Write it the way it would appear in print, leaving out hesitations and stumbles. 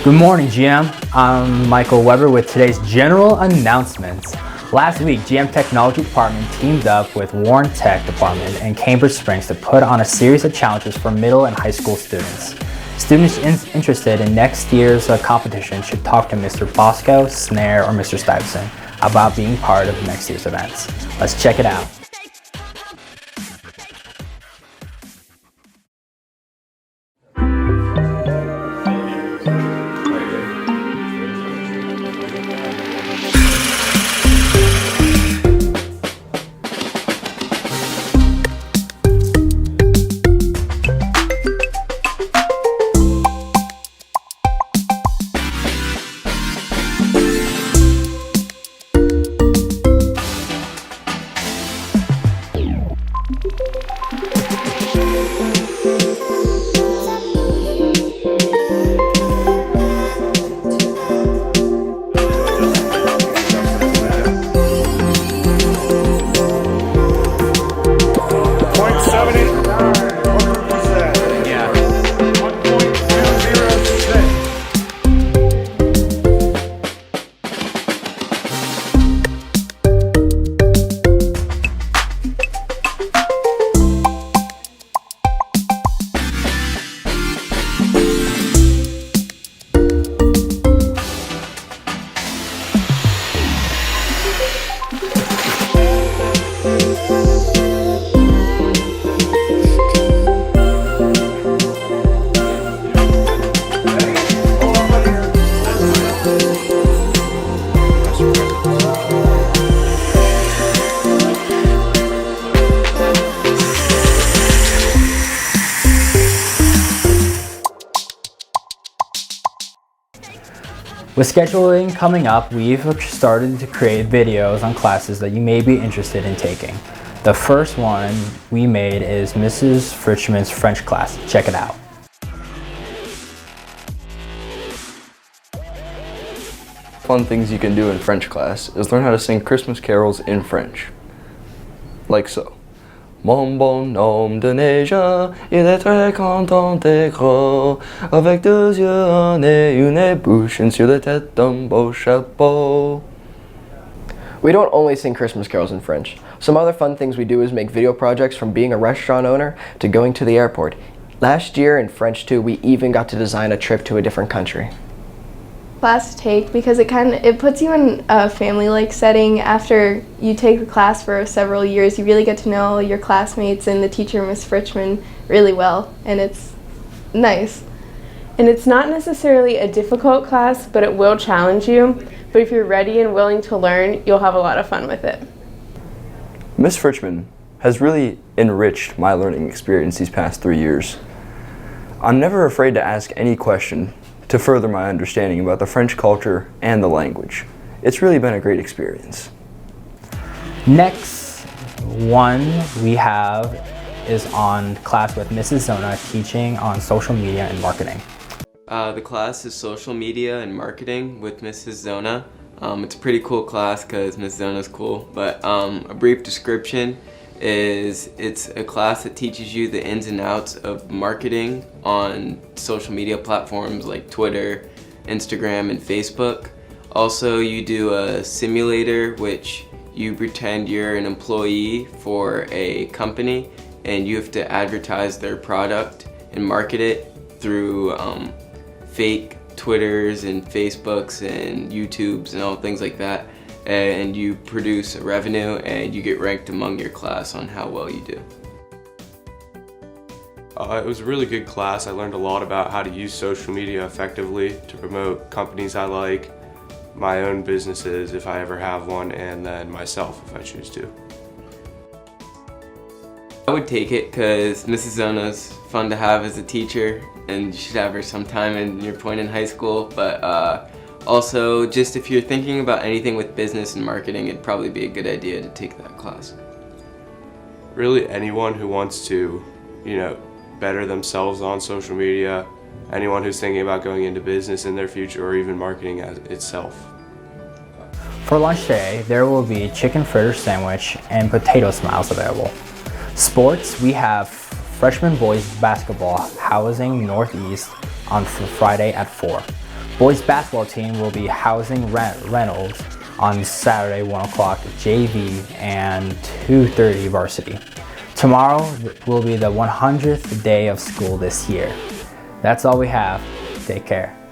Good morning, GM. I'm Michael Weber with today's general announcements. Last week, GM Technology Department teamed up with Warren Tech Department and Cambridge Springs to put on a series of challenges for middle and high school students. Students interested in next year's competition should talk to Mr. Bosco, Snare, or Mr. Stuyvesant about being part of next year's events. Let's check it out. With scheduling coming up, we've started to create videos on classes that you may be interested in taking. The first one we made is Mrs. Fritschman's French class. Check it out. Fun things you can do in French class is learn how to sing Christmas carols in French. Like so. Mon bonhomme de neige, il est très content et gros, avec deux yeux, un nez, une bouche, et sur la tête un beau chapeau. We don't only sing Christmas carols in French. Some other fun things we do is make video projects from being a restaurant owner to going to the airport. Last year in French 2, we even got to design a trip to a different country. Class to take because it puts you in a family-like setting. After you take the class for several years, you really get to know your classmates and the teacher, Miss Fritschman, really well, and it's nice. And it's not necessarily a difficult class, but it will challenge you. But if you're ready and willing to learn, you'll have a lot of fun with it. Miss Fritschman has really enriched my learning experience these past 3 years. I'm never afraid to ask any question to further my understanding about the French culture and the language. It's really been a great experience. Next one we have is on class with Mrs. Zona teaching on social media and marketing. The class is social media and marketing with Mrs. Zona. It's a pretty cool class because Ms. Zona's cool, but a brief description is it's a class that teaches you the ins and outs of marketing on social media platforms like Twitter, Instagram, and Facebook. Also, you do a simulator which you pretend you're an employee for a company and you have to advertise their product and market it through fake Twitters and Facebooks and YouTubes and all things like that. And you produce a revenue and you get ranked among your class on how well you do. It was a really good class. I learned a lot about how to use social media effectively to promote companies I like, my own businesses if I ever have one, and then myself if I choose to. I would take it because Mrs. Zona's fun to have as a teacher and you should have her sometime in your point in high school, but also, just if you're thinking about anything with business and marketing, it'd probably be a good idea to take that class. Really anyone who wants to, better themselves on social media, anyone who's thinking about going into business in their future or even marketing as itself. For lunch today, there will be chicken fritter sandwich and potato smiles available. Sports, we have freshman boys basketball housing Northeast on Friday at 4. Boys basketball team will be housing Reynolds on Saturday, 1 o'clock JV and 2:30 varsity. Tomorrow will be the 100th day of school this year. That's all we have. Take care.